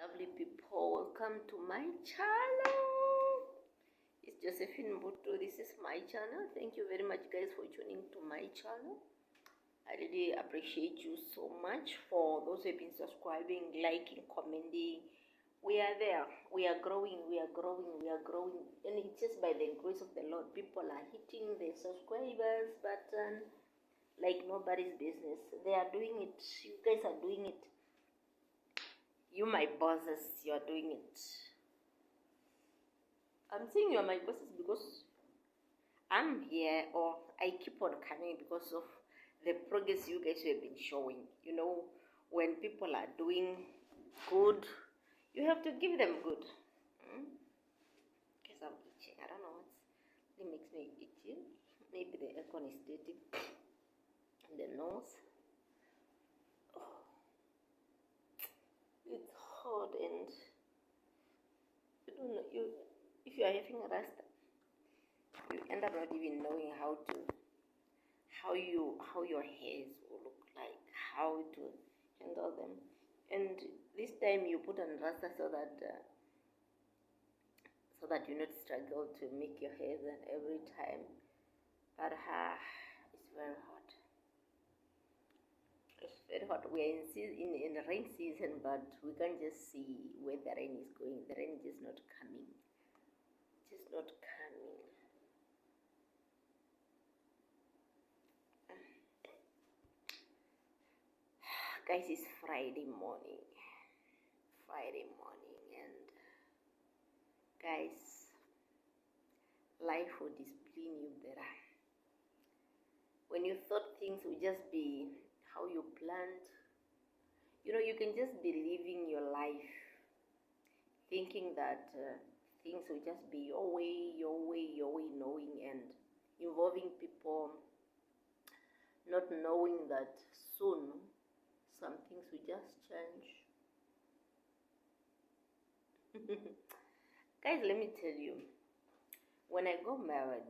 Lovely people, welcome to my channel. It's Josephine Mbuto. This is my channel. Thank you very much, guys, for tuning to my channel. I really appreciate you so much for those who have been subscribing, liking, commenting. We are there. We are growing. We are growing. We are growing. And it's just by the grace of the Lord, people are hitting the subscribers button like nobody's business. They are doing it. You guys are doing it. You, my bosses, you are doing it. I'm saying you are my bosses because I'm here, or I keep on coming because of the progress you guys have been showing. You know, when people are doing good, you have to give them good. Guess I'm itching. I don't know what makes me itchy. Maybe the aircon is dirty. And the nose. It's hot, and you don't know, if you are having a rasta, you end up not even knowing how your hairs will look like, how to handle them. And this time you put on rasta so that you not struggle to make your hairs and every time. But it's very hot. It's very hot. We are in the rain season, but we can't just see where the rain is going. The rain is just not coming. Just not coming. Guys, it's Friday morning. And guys, life will discipline you better. When you thought things would just be how you planned, you know, you can just be living your life thinking that things will just be your way, knowing and involving people, not knowing that soon some things will just change. Guys, let me tell you, when I got married,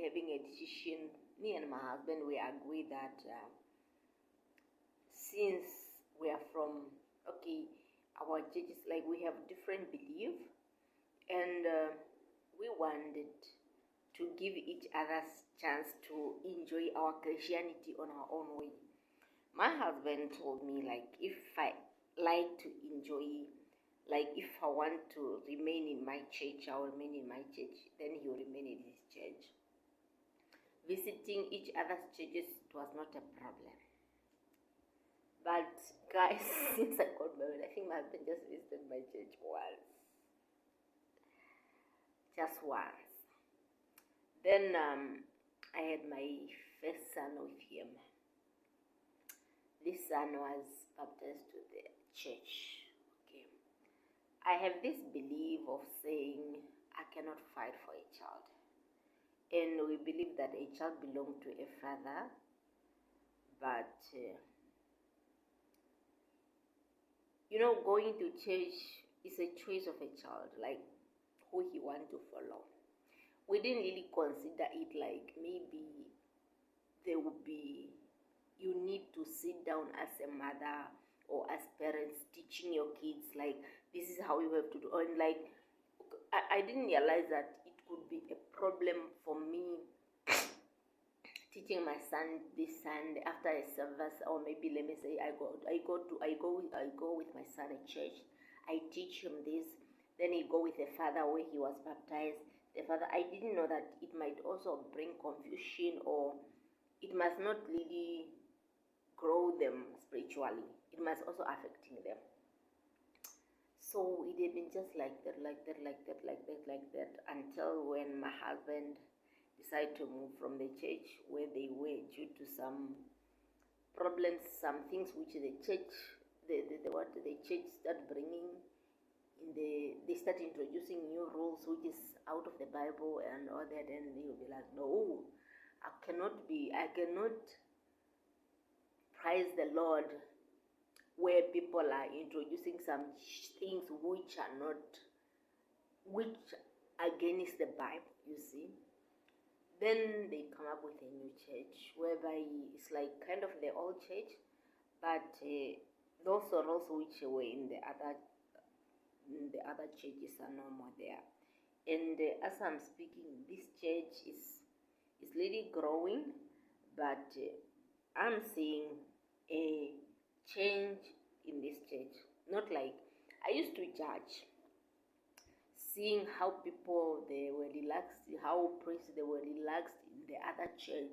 having a decision. Me and my husband, we agree that since we are from, our churches, like, we have different belief, and we wanted to give each other chance to enjoy our Christianity on our own way. My husband told me, like, if I like to enjoy, like, if I want to remain in my church, I'll remain in my church, then he will remain in his church. Visiting each other's churches was not a problem. But guys, since I got married, I think my husband just visited my church once. Just once. Then I had my first son with him. This son was baptized to the church. Okay. I have this belief of saying I cannot fight for a child. And we believe that a child belongs to a father, but you know, going to church is a choice of a child, like who he wants to follow. We didn't really consider it like maybe there would be, you need to sit down as a mother or as parents teaching your kids, like, this is how you have to do. And like, I didn't realize that it could be a problem for me teaching my son this Sunday after a service, or maybe let me say I go with my son at church. I teach him this, then he go with the father where he was baptized. The father, I didn't know that it might also bring confusion, or it must not really grow them spiritually. It must also affecting them. So it had been just like that until when my husband decided to move from the church where they were due to some problems, some things which the church, the church started bringing in they start introducing new rules which is out of the Bible and all that, and they will be like, no, I cannot praise the Lord where people are introducing some things which against the Bible, you see. Then they come up with a new church whereby it's like kind of the old church, but those sorrows which were in the other churches are no more there. And as I'm speaking, this church is really growing, but I'm seeing a change in this church. Not like I used to judge, seeing how people they were relaxed, how priests they were relaxed in the other church,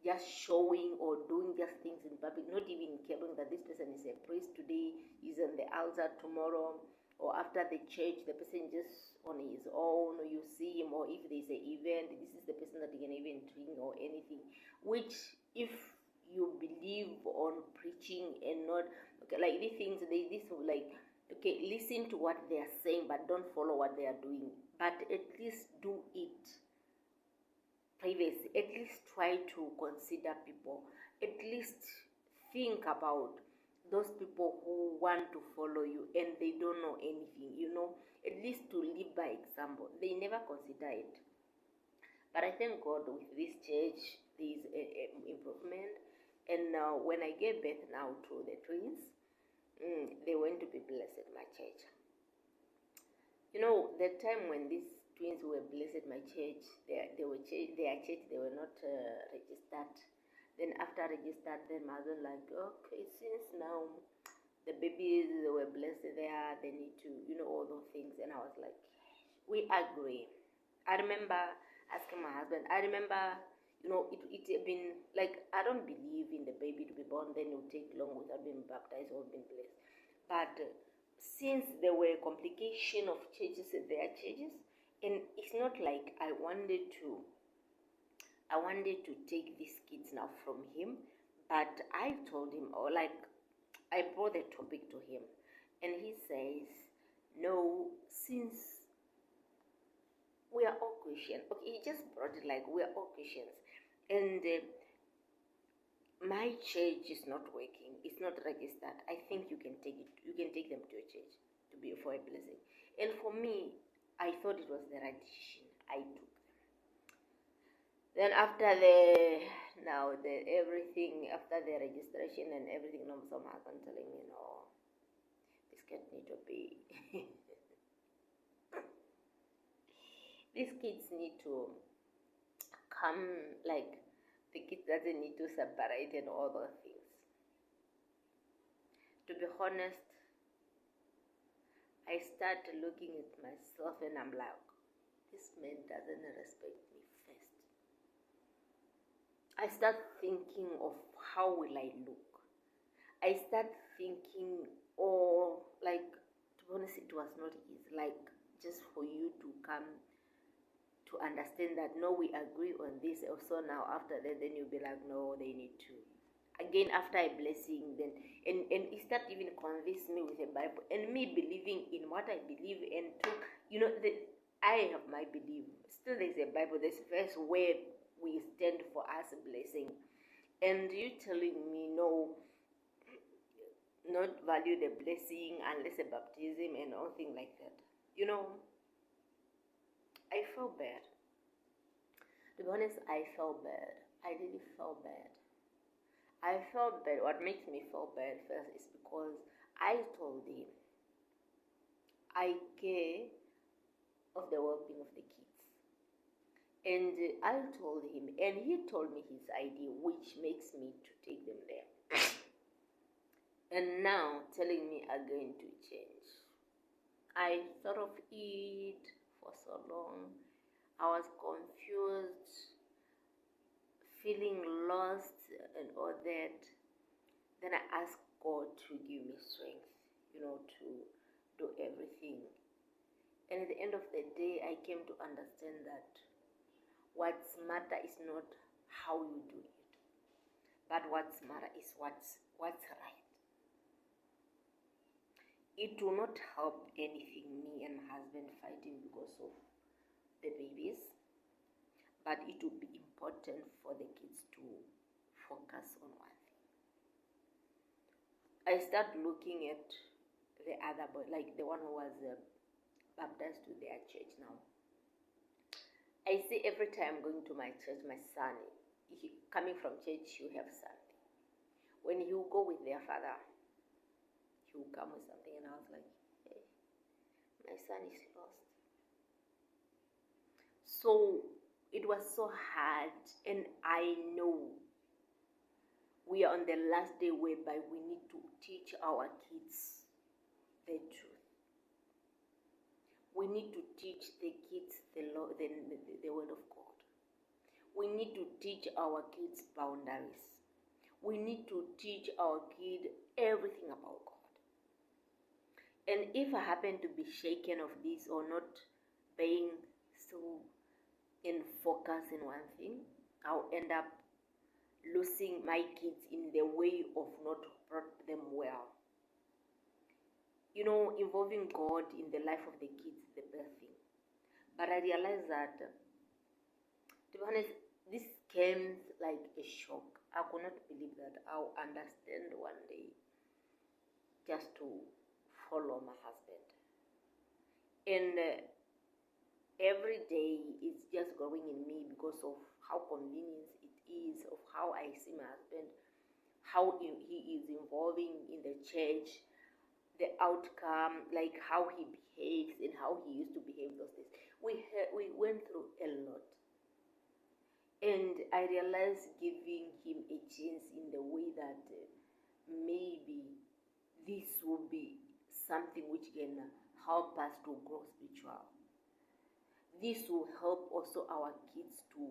just showing or doing just things in public, not even caring that this person is a priest today, is on the altar tomorrow, or after the church, the person just on his own, or you see him, or if there's an event, this is the person that you can even drink or anything. Which, if you believe on preaching and not okay, like these things, this like okay, listen to what they are saying, but don't follow what they are doing. But at least do it privacy. At least try to consider people. At least think about those people who want to follow you and they don't know anything, at least to live by example. They never consider it. But I thank God with this church, there is a improvement. And when I gave birth now to the twins, they went to be blessed at my church. The time when these twins were blessed at my church, their church, they were not registered. Then after registered, then my husband like, okay, since now the babies were blessed there, they need to, all those things. And I was like, we agree. I remember asking my husband, it had been like, I don't believe in the baby to be born, then it will take long without being baptized or being blessed. But since there were complication of churches at their churches, and it's not like I wanted to take these kids now from him, but I told him, or like I brought the topic to him, and he says, no, since we are all Christians. Okay, he just brought it like we are all Christians, and my church is not working. It's not registered. I think you can take it. You can take them to a church to be for a blessing. And for me, I thought it was the right decision. I took them. Then after everything, after the registration and everything, some husband telling me, no, this kid need to be. These kids need to come, like the kids doesn't need to separate and all those things. To be honest, I start looking at myself and I'm like, this man doesn't respect me first. I start thinking of how will I look. I start thinking, like, to be honest, it was not easy. Like, just for you to come to understand that, no, we agree on this. Also now after that, then you'll be like, no, they need to. Again, after a blessing, then and it start even convince me with the Bible and me believing in what I believe and I have my belief. Still, there's a Bible. There's a verse where we stand for us blessing, and you telling me no, not value the blessing unless a baptism and all things like that. I felt bad. To be honest, I felt bad. I really felt bad. I felt bad. What makes me feel bad first is because I told him I care of the well-being of the kids. And I told him, and he told me his idea, which makes me to take them there. And now telling me again to change. I thought of it for so long. I was confused, feeling lost and all that. Then I asked God to give me strength, to do everything. And at the end of the day, I came to understand that what's matter is not how you do it, but what's matter is what's right. It will not help anything, me and my husband fighting because of the babies, but it will be important for the kids to focus on one thing. I start looking at the other boy, like the one who was baptized to their church now. I see every time going to my church, my son, coming from church, you have Sunday. When he will go with their father, he would come with something, and I was like, hey, my son is lost. So it was so hard, and I know we are on the last day whereby we need to teach our kids the truth. We need to teach the kids the word of God. We need to teach our kids boundaries. We need to teach our kid everything about God. And if I happen to be shaken of this or not being so in focus in one thing, I'll end up losing my kids in the way of not brought them well. You know, involving God in the life of the kids is the best thing. But I realized that, to be honest, this came like a shock. I could not believe that I'll understand one day just to follow my husband. And every day it's just growing in me because of how convenient it is, of how I see my husband, how he is involving in the church, the outcome, like how he behaves and how he used to behave those days. We went through a lot. And I realized giving him a chance in the way that maybe this will be something which can help us to grow spiritual. This will help also our kids to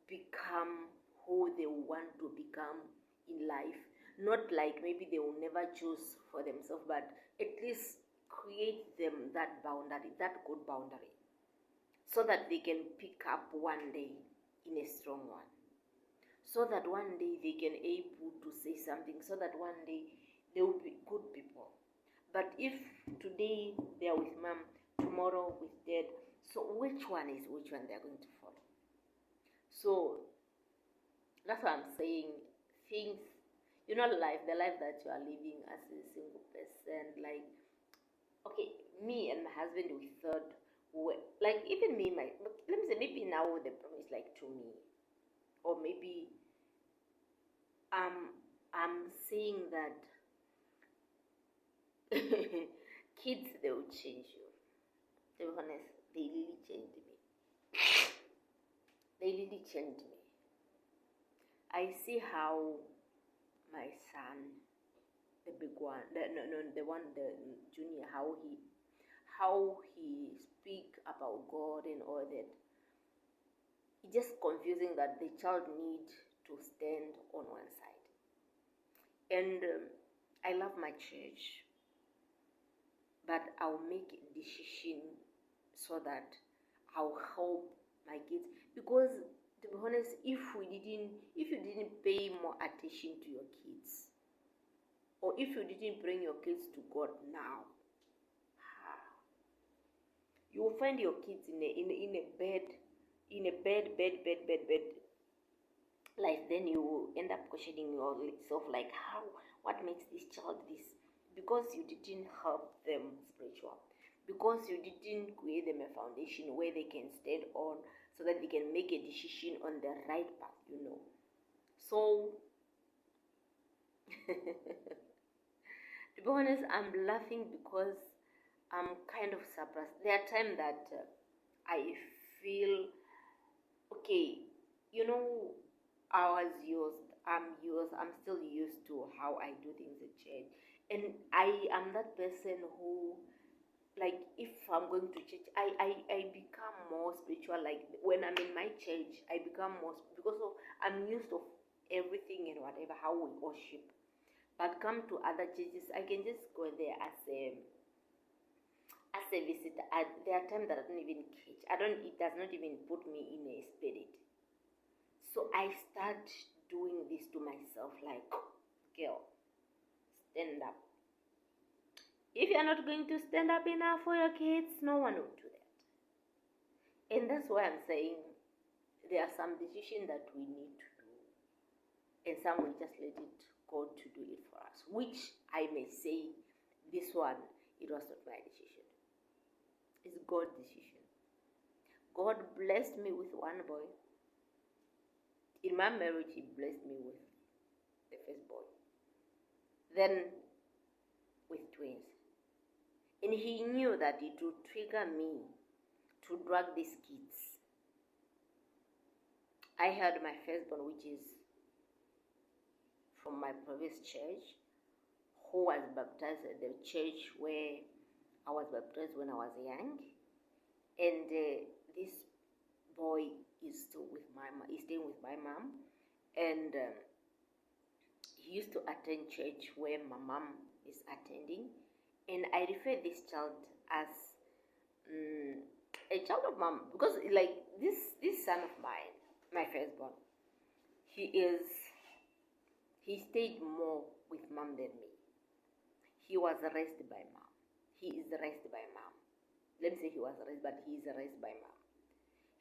become who they want to become in life. Not like maybe they will never choose for themselves, but at least create them that boundary, that good boundary, so that they can pick up one day in a strong one, so that one day they can able to say something, so that one day they will be good people. But if today they are with mom, tomorrow with dad, so which one they are going to follow? So that's what I'm saying. Things, the life that you are living as a single person, like, okay, me and my husband, we thought, like, even me, let me say, maybe now the problem is like to me, or maybe I'm saying that kids, they will change you. To be honest, they really changed me. They really changed me. I see how my son, the big one, the junior, how he speak about God and all that. It's just confusing that the child need to stand on one side. And I love my church, but I'll make a decision so that I'll help my kids. Because to be honest, if you didn't pay more attention to your kids, or if you didn't bring your kids to God now, you will find your kids in a bad life. Then you will end up questioning yourself, like, what makes this child this? Because you didn't help them spiritual, because you didn't create them a foundation where they can stand on, so that they can make a decision on the right path, So to be honest, I'm laughing because I'm kind of surprised. There are times that I feel, okay, I'm still used to how I do things at church. And I am that person who, like, if I'm going to church, I become more spiritual. Like, when I'm in my church, I become more, because I'm used to everything and whatever, how we worship. But come to other churches, I can just go there as a visitor. There are times that I don't even catch. It does not even put me in a spirit. So I start doing this to myself, like, girl, stand up. If you're not going to stand up enough for your kids, no one will do that. And that's why I'm saying there are some decisions that we need to do, and some we just let it God to do it for us, which I may say, this one, it was not my decision. It's God's decision. God blessed me with one boy. In my marriage, He blessed me with the first boy. Then with twins. And he knew that it would trigger me to drag these kids. I had my firstborn, which is from my previous church, who was baptized at the church where I was baptized when I was young. And this boy is still with my mom. He's staying with my mom, and he used to attend church where my mom is attending. And I refer this child as a child of mom, because like this son of mine, my firstborn, he stayed more with mom than me. He was raised by mom. He is raised by mom. Let me say he was raised, but he is raised by mom.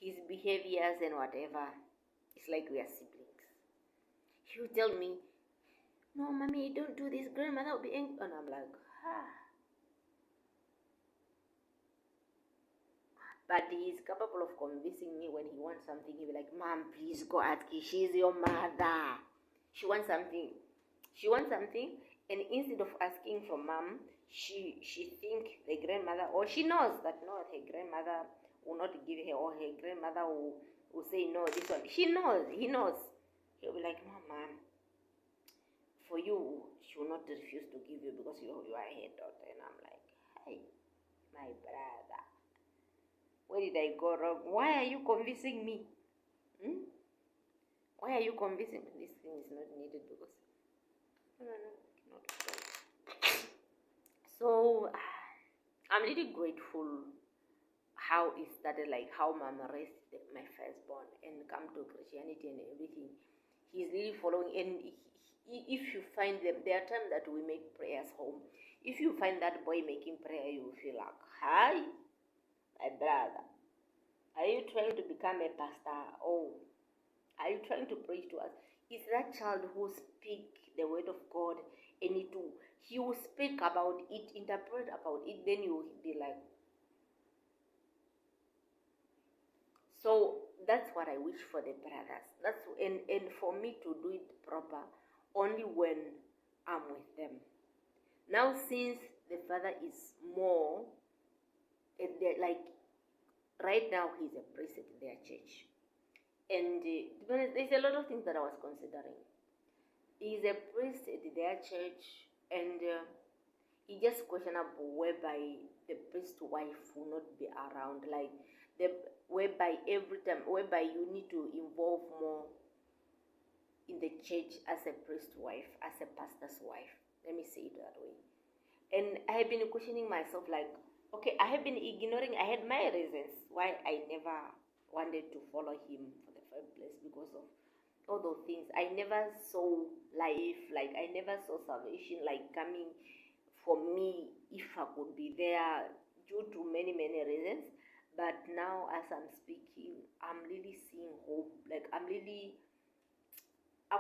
His behaviors and whatever, it's like we are siblings. He would tell me, "No, mommy, don't do this. Grandmother will be angry." And I'm like, But he's capable of convincing me when he wants something. He'll be like, "Mom, please go ask her. She's your mother. She wants something. She wants something." And instead of asking from mom, she think the grandmother, or she knows that no, her grandmother will not give her, or her grandmother will say no, this one. She knows, he knows. He'll be like, "No, mom, for you, she will not refuse to give you because you are her daughter." And I'm like, "Hey, my brother, where did I go wrong? Why are you convincing me? Why are you convincing me? This thing is not needed because no, not right." So I'm really grateful how it started, like how mama raised my firstborn and come to Christianity and everything. He's really following, and if you find them, there are times that we make prayers home. If you find that boy making prayer, you feel like, "Hi, my brother, are you trying to become a pastor? Oh, are you trying to preach to us?" It's that child who speak the word of God, and he will speak about it, interpret about it, then you will be like. So that's what I wish for the brothers. That's and for me to do it proper only when I'm with them. Now, since the father is more, like right now he's a priest at their church, and to be honest, there's a lot of things that I was considering. He's a priest at their church, and he just questionable whereby the priest's wife will not be around, like whereby every time, whereby you need to involve more in the church as a priest's wife, as a pastor's wife. Let me say it that way. And I have been questioning myself, like, okay, I have been ignoring. I had my reasons why I never wanted to follow him for the first place, because of all those things. I never saw life, like I never saw salvation like coming for me if I could be there, due to many reasons. But now as I'm speaking, I'm really seeing hope. Like I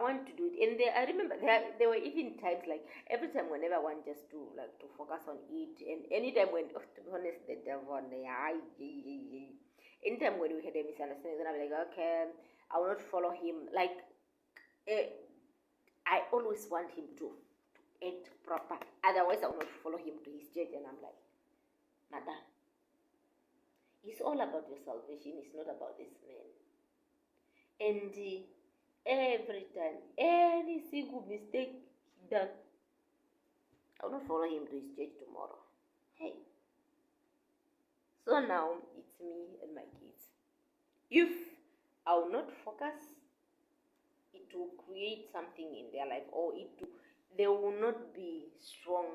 want to do it. And I remember there were even times, like every time whenever I want just to like to focus on it, and anytime when, to be honest, the devil, anytime when we had a misunderstanding, then I'm like, okay, I will not follow him. Like I always want him to act proper. Otherwise, I will not follow him to his church. And I'm like, "Madam, it's all about your salvation. It's not about this man." And every time, any single mistake he does, I will not follow him to his church tomorrow. Hey. So now it's me and my kids. If I will not focus, it will create something in their life, or they will not be strong,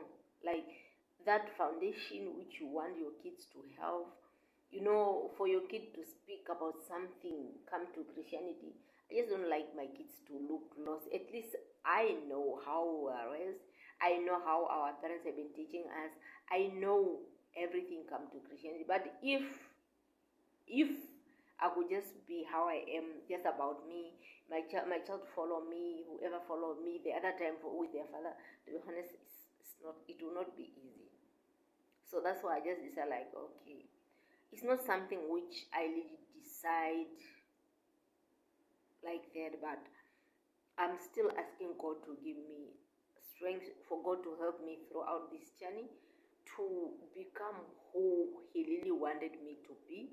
like that foundation which you want your kids to have. For your kid to speak about something, come to Christianity. I just don't like my kids to look lost. At least I know how we are raised. I know how our parents have been teaching us. I know everything come to Christianity. But if I could just be how I am, just about me, my child follow me, whoever follow me, the other time with their father, to be honest, it will not be easy. So that's why I just decided, like, okay, it's not something which I really decide like that, but I'm still asking God to give me strength for God to help me throughout this journey to become who He really wanted me to be,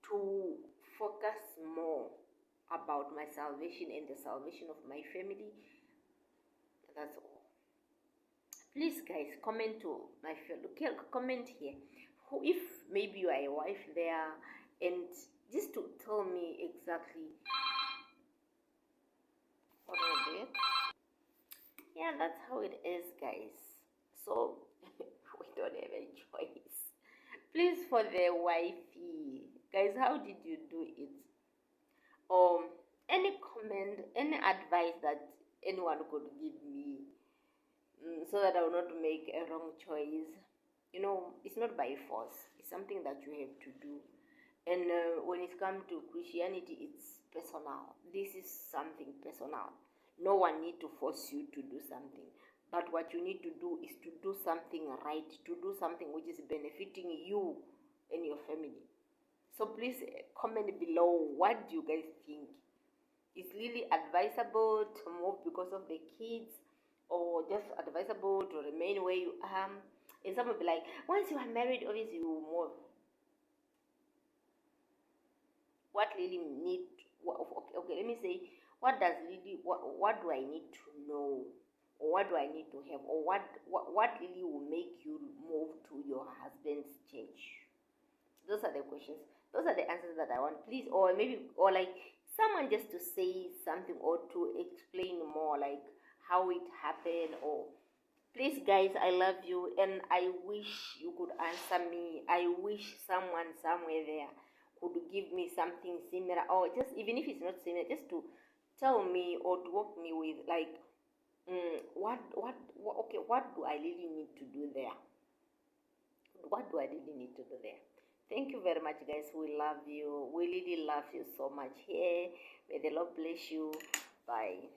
to focus more about my salvation and the salvation of my family. That's all. Please, guys, comment to my fellow. Comment here. If maybe you are a wife there, and just to tell me exactly what I did. Yeah, that's how it is, guys. So we don't have a choice. Please, for the wifey, guys, how did you do it? Any comment, any advice that anyone could give me, so that I will not make a wrong choice. It's not by force. It's something that you have to do. And when it comes to Christianity, it's personal. This is something personal. No one need to force you to do something. But what you need to do is to do something right, to do something which is benefiting you and your family. So please comment below, what do you guys think? Is really advisable to move because of the kids, or just advisable to remain where you are? And some will be like, once you are married, obviously you will move. What really need? Okay, let me say, what do I need to know, or what do I need to have, or what really will make you move to your husband's church? Those are the questions. Those are the answers that I want. Please, or maybe, or like someone just to say something, or to explain more, like how it happened. Or please, guys, I love you, and I wish you could answer me. I wish someone somewhere there could give me something similar, or just even if it's not similar, just to tell me or to walk me with, like, okay, what do I really need to do there? What do I really need to do there? Thank you very much, guys. We love you. We really love you so much here. May the Lord bless you. Bye.